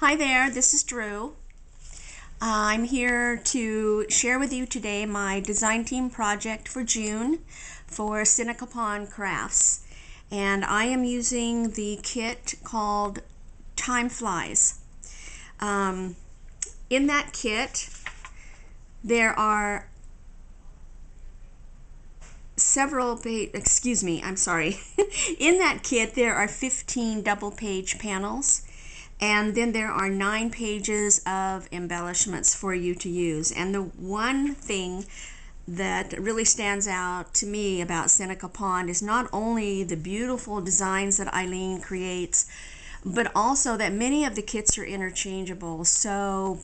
Hi there, this is Drew. I'm here to share with you today my design team project for June for Seneca Crafts. And I am using the kit called Time Flies. In that kit, there are In that kit, there are 15 double page panels. And then there are 9 pages of embellishments for you to use. And the one thing that really stands out to me about Seneca Pond is not only the beautiful designs that Eileen creates, but also that many of the kits are interchangeable. So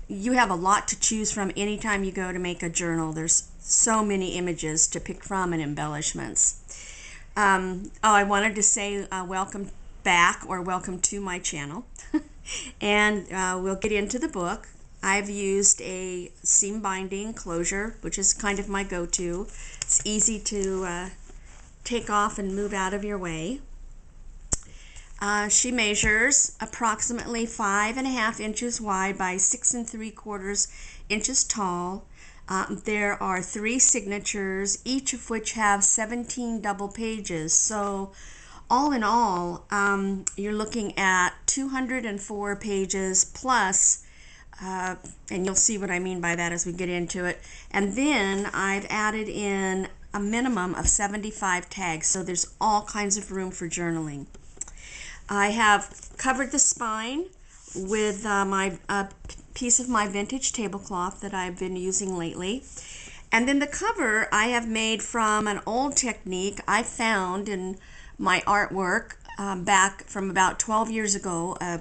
you have a lot to choose from anytime you go to make a journal. There's so many images to pick from and embellishments. I wanted to say welcome back or welcome to my channel. And we'll get into the book. I've used a seam binding closure, which is kind of my go-to. It's easy to take off and move out of your way. She measures approximately 5.5 inches wide by 6 3/4 inches tall. There are 3 signatures, each of which have 17 double pages. So all in all, you're looking at 204 pages plus, and you'll see what I mean by that as we get into it. And then I've added in a minimum of 75 tags, so there's all kinds of room for journaling. I have covered the spine with my piece of my vintage tablecloth that I've been using lately. And then the cover I have made from an old technique I found in my artwork back from about 12 years ago, a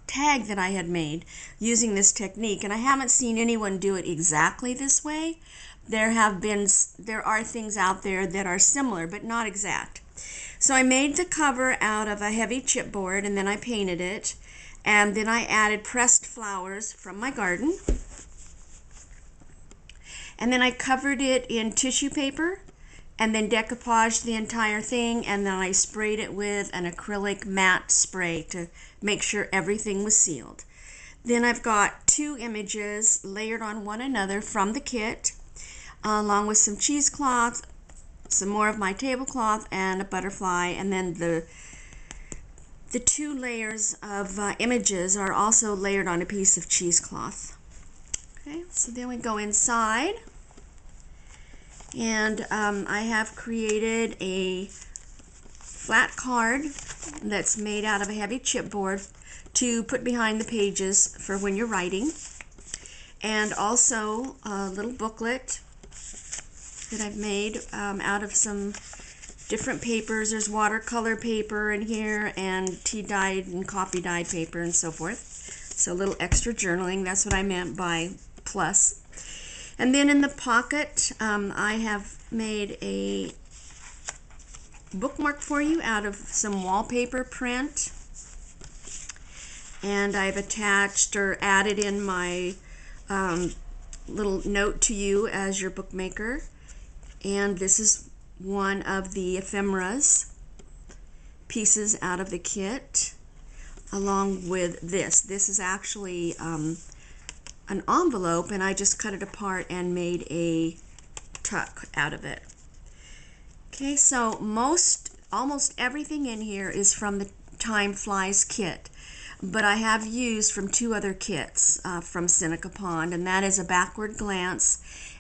tag that I had made using this technique, and I haven't seen anyone do it exactly this way. There are things out there that are similar but not exact. So I made the cover out of a heavy chipboard, and then I painted it, and then I added pressed flowers from my garden, and then I covered it in tissue paper and then decoupaged the entire thing, and then I sprayed it with an acrylic matte spray to make sure everything was sealed. Then I've got 2 images layered on one another from the kit, along with some cheesecloth, some more of my tablecloth, and a butterfly. And then the 2 layers of images are also layered on a piece of cheesecloth. Okay, so then we go inside. And I have created a flat card that's made out of a heavy chipboard to put behind the pages for when you're writing. And also a little booklet that I've made out of some different papers. There's watercolor paper in here and tea-dyed and coffee-dyed paper and so forth. So a little extra journaling. That's what I meant by plus. And then in the pocket, I have made a bookmark for you out of some wallpaper print. And I've attached or added in my little note to you as your bookmaker. And this is one of the ephemeras pieces out of the kit, along with this. This is actually an envelope, and I just cut it apart and made a tuck out of it. Okay, so almost everything in here is from the Time Flies kit, but I have used from 2 other kits from Seneca Pond, and that is a backward glance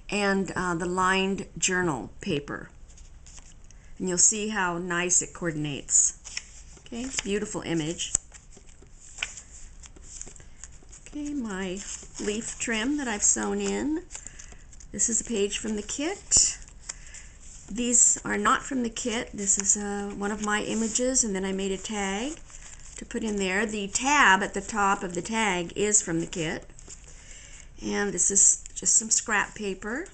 and the lined journal paper. And you'll see how nice it coordinates. Okay, beautiful image. Okay, my leaf trim that I've sewn in. This is a page from the kit. These are not from the kit. This is one of my images, and then I made a tag to put in there. The tab at the top of the tag is from the kit. And this is just some scrap paper.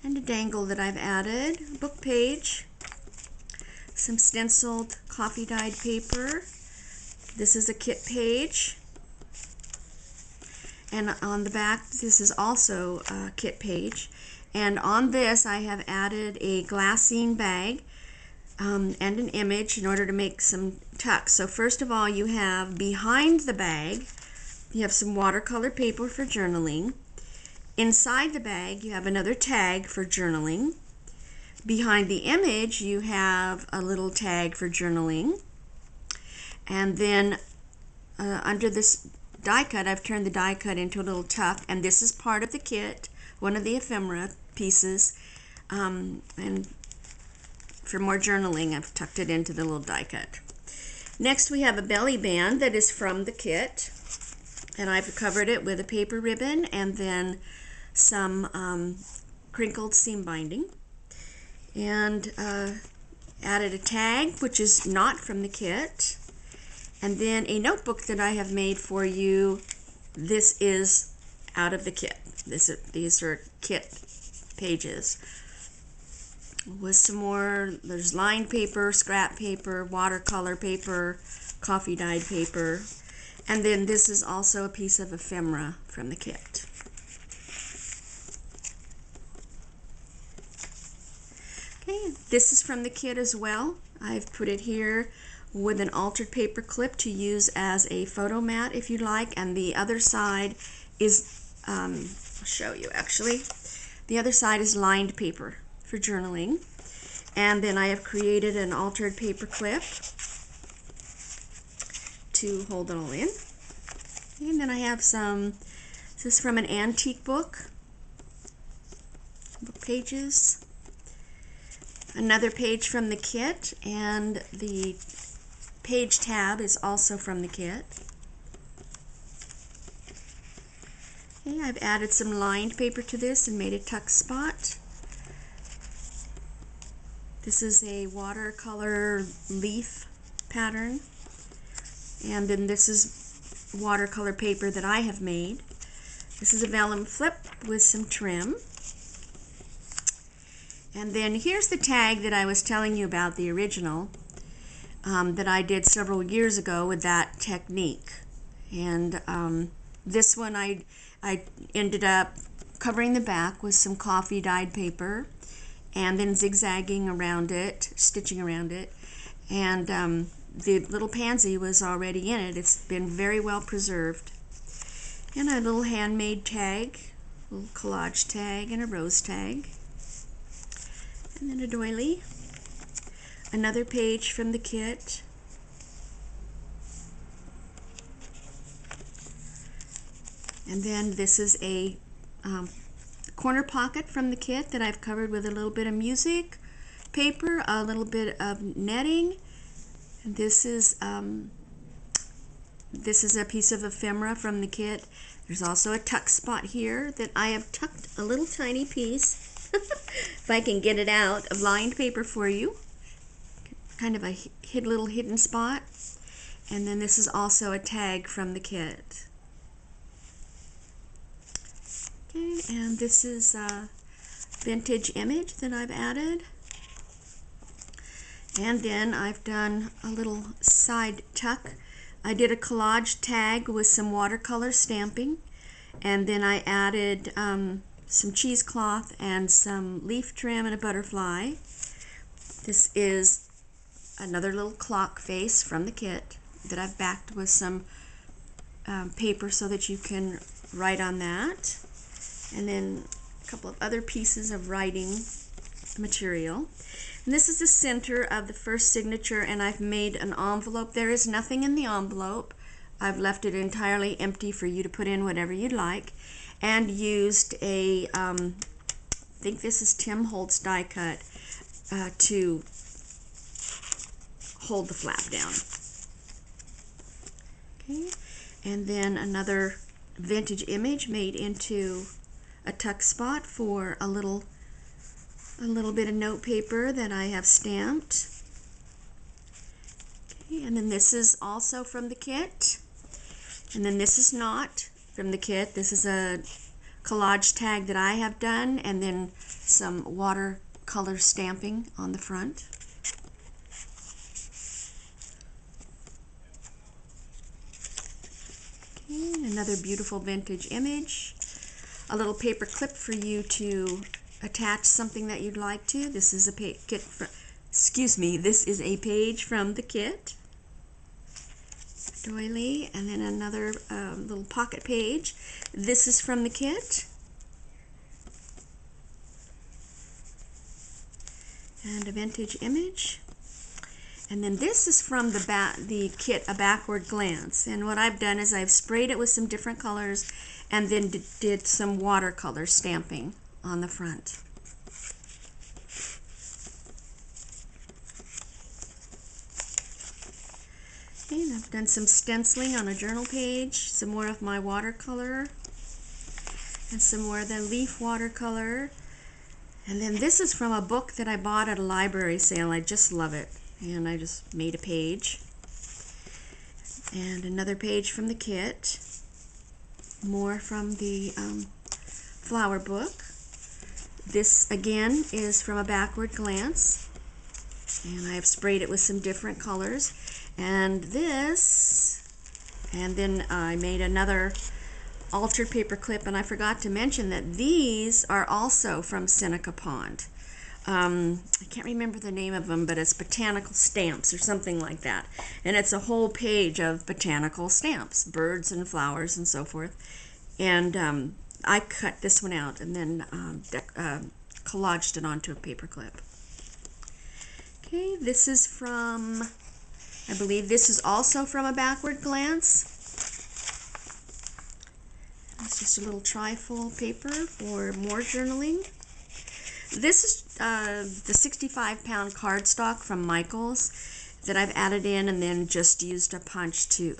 And a dangle that I've added. A book page. Some stenciled coffee-dyed paper. This is a kit page. And on the back, this is also a kit page. And on this, I have added a glassine bag and an image in order to make some tucks. So first of all, you have behind the bag, you have some watercolor paper for journaling. Inside the bag, you have another tag for journaling. Behind the image, you have a little tag for journaling. And then under this die cut, I've turned the die cut into a little tuck, and this is part of the kit, one of the ephemera pieces. And for more journaling, I've tucked it into the little die cut. Next, we have a belly band that is from the kit, and I've covered it with a paper ribbon and then some crinkled seam binding, and added a tag which is not from the kit, and then a notebook that I have made for you. This is out of the kit. These are kit pages with some more. There's lined paper, scrap paper, watercolor paper, coffee dyed paper, and then this is also a piece of ephemera from the kit. Okay, this is from the kit as well. I've put it here with an altered paper clip to use as a photo mat if you like, and the other side is, I'll show you actually, the other side is lined paper for journaling. And then I have created an altered paper clip to hold it all in. And then I have this is from an antique book pages. Another page from the kit, and the page tab is also from the kit. Okay, I've added some lined paper to this and made a tuck spot. This is a watercolor leaf pattern, and then this is watercolor paper that I have made. This is a vellum flip with some trim. And then here's the tag that I was telling you about, the original, that I did several years ago with that technique. And this one I ended up covering the back with some coffee dyed paper and then zigzagging around it, stitching around it. And the little pansy was already in it. It's been very well preserved. And a little handmade tag, a little collage tag, and a rose tag. And then a doily. Another page from the kit. And then this is a corner pocket from the kit that I've covered with a little bit of music paper, a little bit of netting. And this is a piece of ephemera from the kit. There's also a tuck spot here that I have tucked a little tiny piece, if I can get it out, of lined paper for you. Kind of a little hidden spot. And then this is also a tag from the kit. Okay, and this is a vintage image that I've added. And then I've done a little side tuck. I did a collage tag with some watercolor stamping, and then I added some cheesecloth and some leaf trim and a butterfly. This is another little clock face from the kit that I've backed with some paper so that you can write on that. And then a couple of other pieces of writing material. And this is the center of the first signature, and I've made an envelope. There is nothing in the envelope. I've left it entirely empty for you to put in whatever you'd like, and used a, I think this is Tim Holtz die cut to hold the flap down. Okay, and then another vintage image made into a tuck spot for a little bit of note paper that I have stamped. Okay, and then this is also from the kit. And then this is not from the kit. This is a collage tag that I have done, and then some watercolor stamping on the front. Okay, another beautiful vintage image. A little paper clip for you to attach something that you'd like to. This is a excuse me, this is a page from the kit. Doily, and then another little pocket page. This is from the kit. And a vintage image. And then this is from the kit, A Backward Glance. And what I've done is I've sprayed it with some different colors and then did some watercolor stamping on the front. Okay, and I've done some stenciling on a journal page, some more of my watercolor, and some more of the leaf watercolor. And then this is from a book that I bought at a library sale. I just love it. And I just made a page. And another page from the kit. More from the flower book. This again is from A Backward Glance. And I've sprayed it with some different colors. And this, and then I made another altered paper clip, and I forgot to mention that these are also from Seneca Pond. I can't remember the name of them, but it's botanical stamps or something like that. And it's a whole page of botanical stamps, birds and flowers and so forth. And I cut this one out and then collaged it onto a paper clip. Okay, this is from, I believe this is also from A Backward Glance. It's just a little trifold paper for more journaling. This is the 65-pound cardstock from Michaels that I've added in and then just used a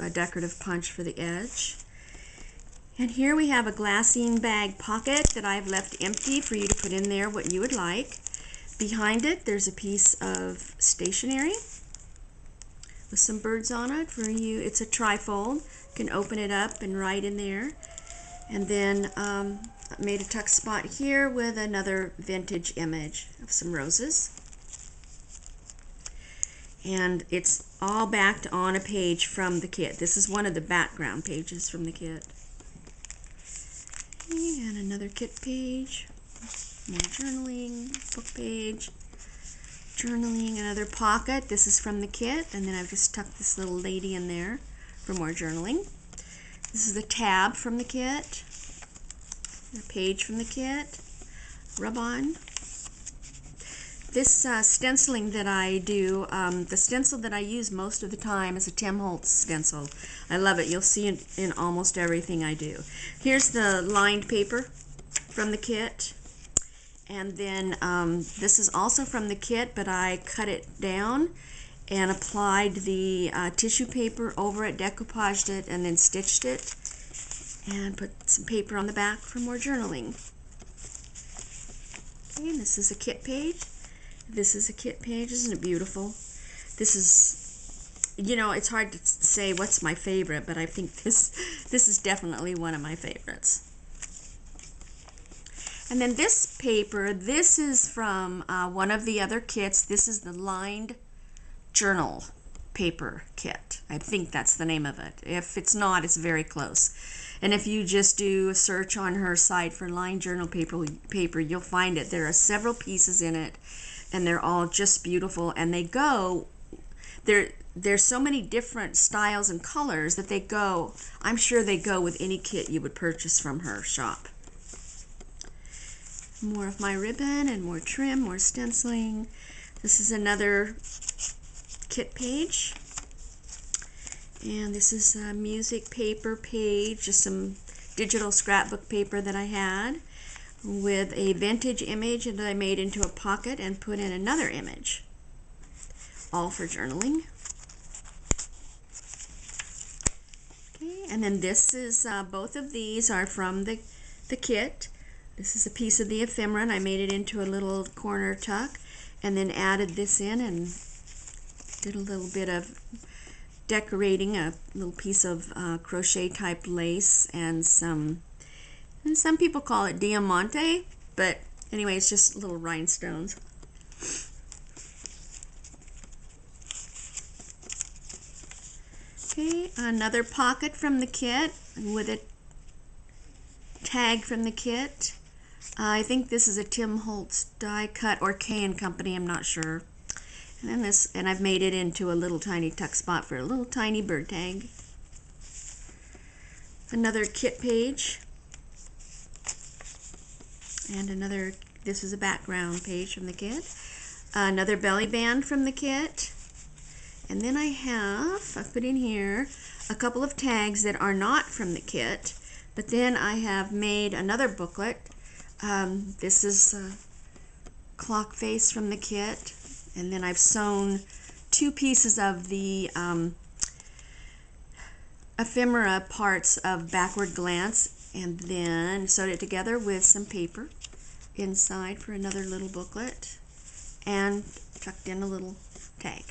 decorative punch for the edge. And here we have a glassine bag pocket that I've left empty for you to put in there what you would like. Behind it, there's a piece of stationery with some birds on it for you. It's a trifold. You can open it up and write in there. And then I made a tuck spot here with another vintage image of some roses. And it's all backed on a page from the kit. This is one of the background pages from the kit. And another kit page. More journaling, book page. Journaling, another pocket. This is from the kit. And then I've just tucked this little lady in there for more journaling. This is the tab from the kit, a page from the kit, rub-on. This stenciling that I do, the stencil that I use most of the time is a Tim Holtz stencil. I love it. You'll see it in almost everything I do. Here's the lined paper from the kit. And then this is also from the kit, but I cut it down and applied the tissue paper over it, decoupaged it, and then stitched it, and put some paper on the back for more journaling. Okay, and this is a kit page. This is a kit page. Isn't it beautiful? This is, you know, it's hard to say what's my favorite, but I think this is definitely one of my favorites. And then this paper, this is from one of the other kits. This is the lined journal paper kit. I think that's the name of it. If it's not, it's very close. And if you just do a search on her site for lined journal paper, you'll find it. There are several pieces in it, and they're all just beautiful. And they go, there's so many different styles and colors that they go, I'm sure they go with any kit you would purchase from her shop. More of my ribbon and more trim, more stenciling. This is another kit page, and this is a music paper page, just some digital scrapbook paper that I had with a vintage image that I made into a pocket and put in another image, all for journaling. Okay, and then this is both of these are from the kit. This is a piece of the ephemera, and I made it into a little corner tuck and then added this in and did a little bit of decorating, a little piece of crochet type lace and some people call it diamante, but anyway, it's just little rhinestones. Okay, another pocket from the kit with a tag from the kit. I think this is a Tim Holtz die cut or K & Company, I'm not sure. And then this, and I've made it into a little tiny tuck spot for a little tiny bird tag. Another kit page. And another, this is a background page from the kit. Another belly band from the kit. And then I've put in here a couple of tags that are not from the kit, but then I have made another booklet. This is a clock face from the kit, and then I've sewn two pieces of the ephemera parts of Backward Glance, and then sewed it together with some paper inside for another little booklet, and tucked in a little tag.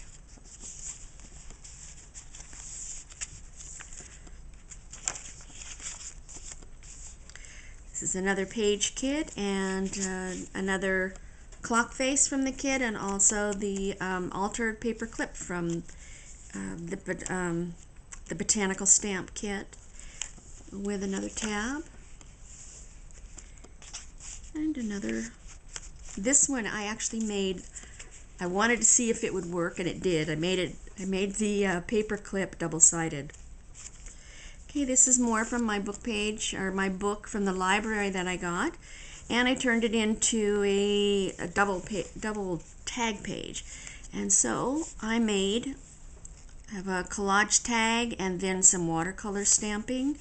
This is another page kit, and another clock face from the kit, and also the altered paper clip from the botanical stamp kit, with another tab. And another, this one I actually made, I wanted to see if it would work, and it did. I made the paper clip double-sided. Okay, this is more from my book page, or my book from the library that I got, and I turned it into a double tag page. And so I have a collage tag and then some watercolor stamping.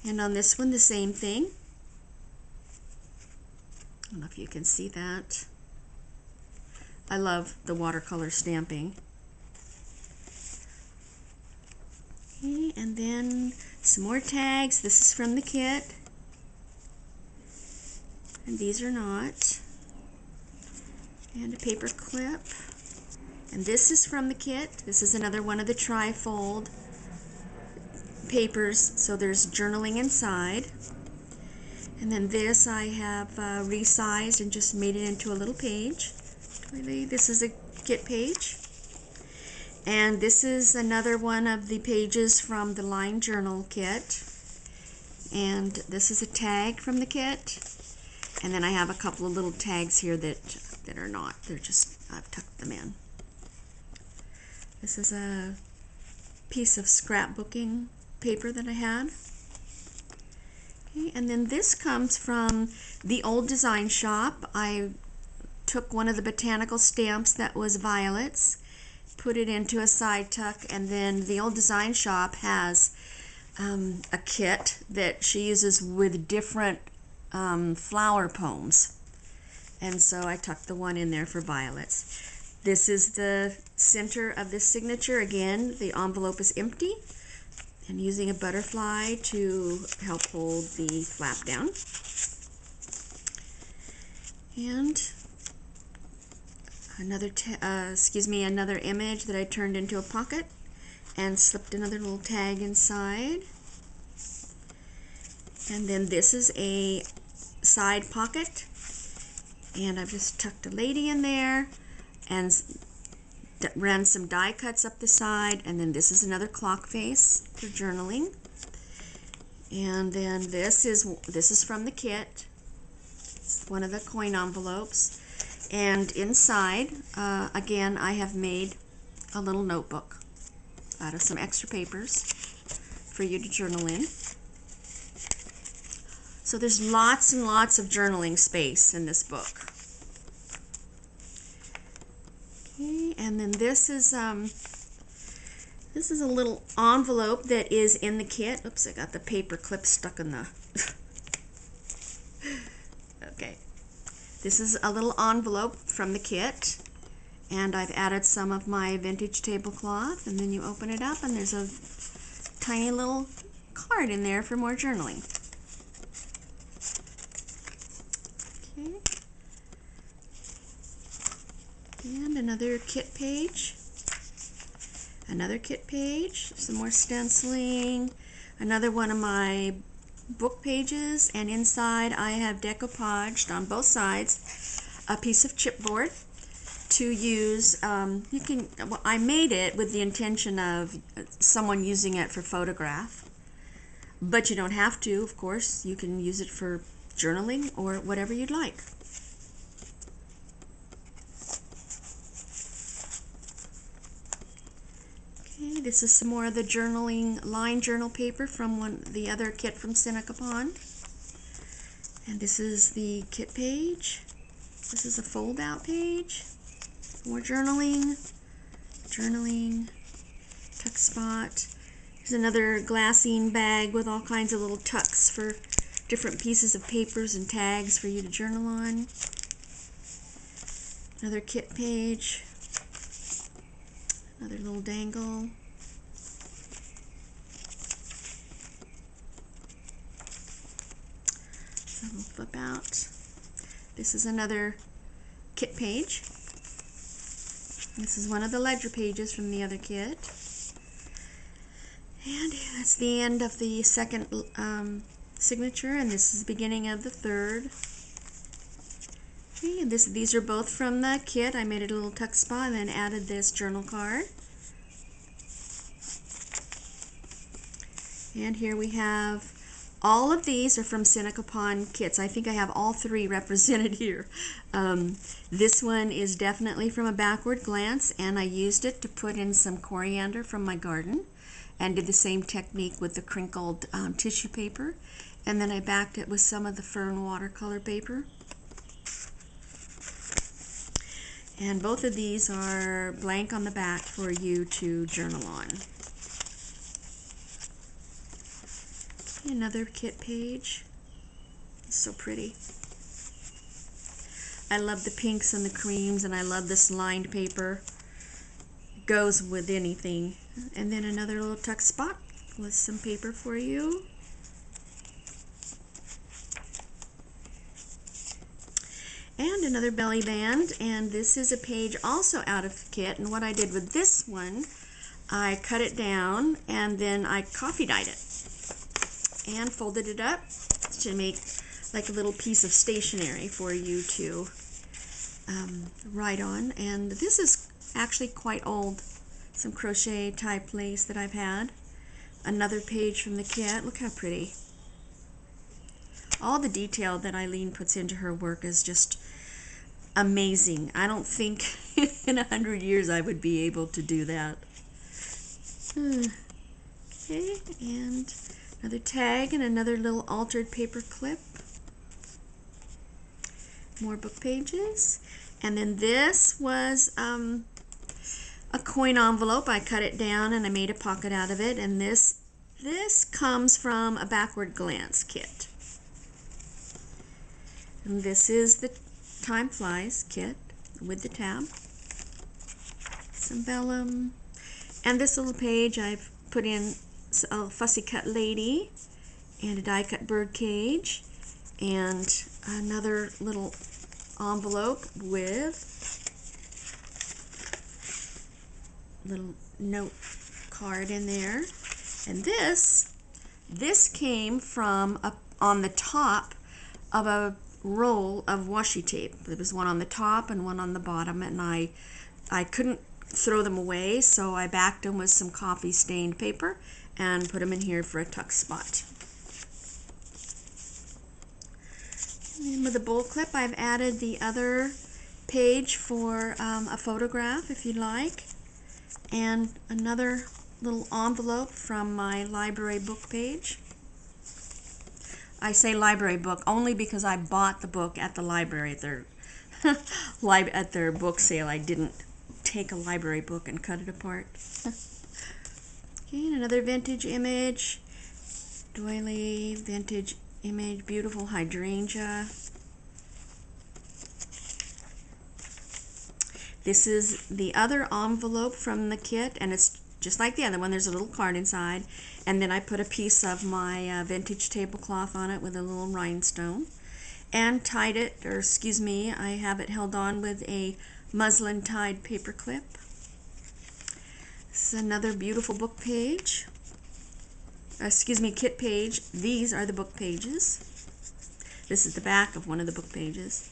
And on this one, the same thing. I don't know if you can see that. I love the watercolor stamping. Okay, and then some more tags. This is from the kit, and these are not. And a paper clip. And this is from the kit. This is another one of the tri-fold papers, so there's journaling inside. And then this I have resized and just made it into a little page. This is a kit page. And this is another one of the pages from the Line Journal kit. And this is a tag from the kit. And then I have a couple of little tags here that are not. They're just, I've tucked them in. This is a piece of scrapbooking paper that I had. Okay, and then this comes from the old design shop. I took one of the botanical stamps that was violets, put it into a side tuck, and then the old design shop has a kit that she uses with different flower poems, and so I tucked the one in there for violets. This is the center of this signature. Again, the envelope is empty, and using a butterfly to help hold the flap down. And another image that I turned into a pocket and slipped another little tag inside. And then this is a side pocket, and I've just tucked a lady in there and ran some die cuts up the side. And then this is another clock face for journaling. And then this is from the kit. It's one of the coin envelopes. And inside, again, I have made a little notebook out of some extra papers for you to journal in. So there's lots and lots of journaling space in this book. Okay, and then this is a little envelope that is in the kit. Oops, I got the paper clip stuck in the... Okay. This is a little envelope from the kit, and I've added some of my vintage tablecloth, and then you open it up and there's a tiny little card in there for more journaling. Okay. And another kit page. Another kit page, some more stenciling, another one of my book pages, and inside I have decoupaged on both sides a piece of chipboard to use. I made it with the intention of someone using it for photograph, but you don't have to, of course. You can use it for journaling or whatever you'd like. Okay, this is some more of the journaling line journal paper from the other kit from Seneca Pond. And this is the kit page. This is a fold out page. More journaling, tuck spot. There's another glassine bag with all kinds of little tucks for different pieces of papers and tags for you to journal on. Another kit page. Another little dangle. So we'll flip out. This is another kit page. This is one of the ledger pages from the other kit. And that's the end of the second signature, and this is the beginning of the third. Okay, and these are both from the kit. I made it a little tuck spot and then added this journal card. And here we have, all of these are from Seneca Pond kits. I think I have all three represented here. This one is definitely from a backward glance, and I used it to put in some coriander from my garden and did the same technique with the crinkled tissue paper. And then I backed it with some of the fern watercolor paper. And both of these are blank on the back for you to journal on. Another kit page. It's so pretty. I love the pinks and the creams, and I love this lined paper. It goes with anything. And then another little tuck spot with some paper for you. And another belly band, and this is a page also out of the kit, and what I did with this one, I cut it down and then I coffee dyed it and folded it up to make like a little piece of stationery for you to write on. And this is actually quite old, some crochet type lace that I've had. Another page from the kit. Look how pretty. All the detail that Eileen puts into her work is just amazing. I don't think in 100 years I would be able to do that. Okay, and another tag and another little altered paper clip. More book pages. And then this was a coin envelope. I cut it down and I made a pocket out of it. And this comes from a backward glance kit. And this is the Time Flies kit with the tab. Some vellum. And this little page I've put in a fussy cut lady and a die cut bird cage and another little envelope with little note card in there. And this came from on the top of a roll of washi tape. There was one on the top and one on the bottom, and I couldn't throw them away, so I backed them with some coffee stained paper and put them in here for a tuck spot. And with the bowl clip, I've added the other page for a photograph if you'd like, and another little envelope from my library book page. I say library book only because I bought the book at the library at their at their book sale. I didn't take a library book and cut it apart. Okay, and another vintage image, doily vintage image, beautiful hydrangea. This is the other envelope from the kit, and it's just like the other one. There's a little card inside, and then I put a piece of my vintage tablecloth on it with a little rhinestone and tied it, or excuse me, I have it held on with a muslin tied paper clip. This is another beautiful book page. Excuse me, kit page. These are the book pages. This is the back of one of the book pages.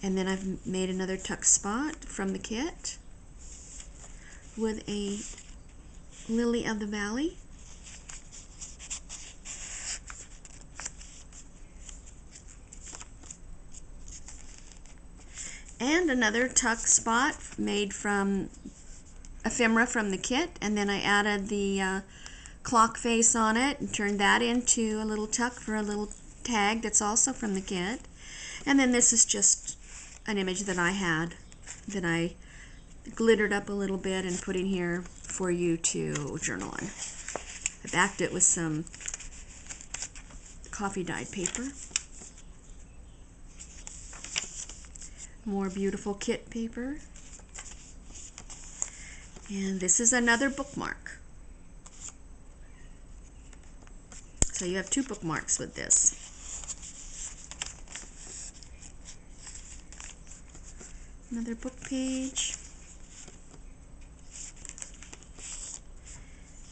And then I've made another tuck spot from the kit with a lily of the valley. And another tuck spot made from ephemera from the kit, and then I added the clock face on it and turned that into a little tuck for a little tag that's also from the kit. And then this is just an image that I had that I glittered up a little bit and put in here for you to journal on. I backed it with some coffee dyed paper. More beautiful kit paper. And this is another bookmark. So you have 2 bookmarks with this. Another book page.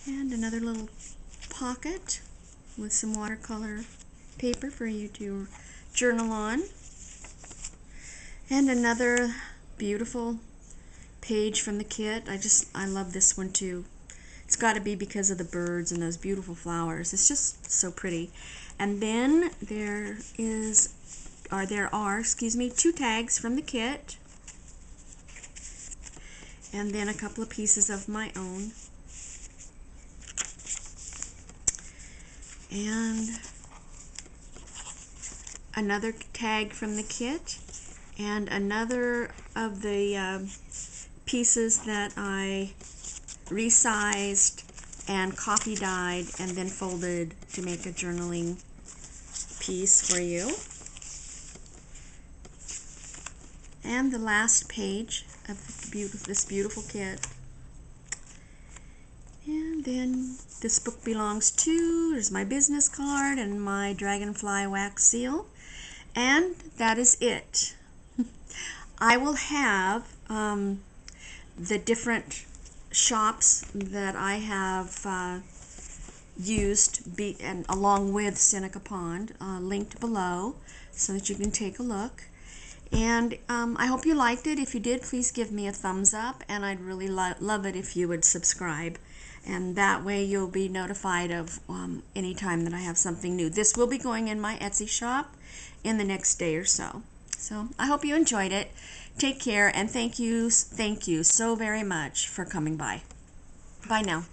And another little pocket with some watercolor paper for you to journal on. And another beautiful page from the kit. I love this one too. It's got to be because of the birds and those beautiful flowers. It's just so pretty. And then there are 2 tags from the kit. And then a couple of pieces of my own. And another tag from the kit. And another of the pieces that I resized and coffee dyed and then folded to make a journaling piece for you. And the last page of this beautiful kit. And then this book belongs to, there's my business card and my dragonfly wax seal. And that is it. I will have the different shops that I have used and along with Seneca Pond linked below so that you can take a look. And I hope you liked it. If you did, please give me a thumbs up, and I'd really love it if you would subscribe. And that way you'll be notified of any time that I have something new. This will be going in my Etsy shop in the next day or so. So I hope you enjoyed it. Take care, and thank you so very much for coming by. Bye now.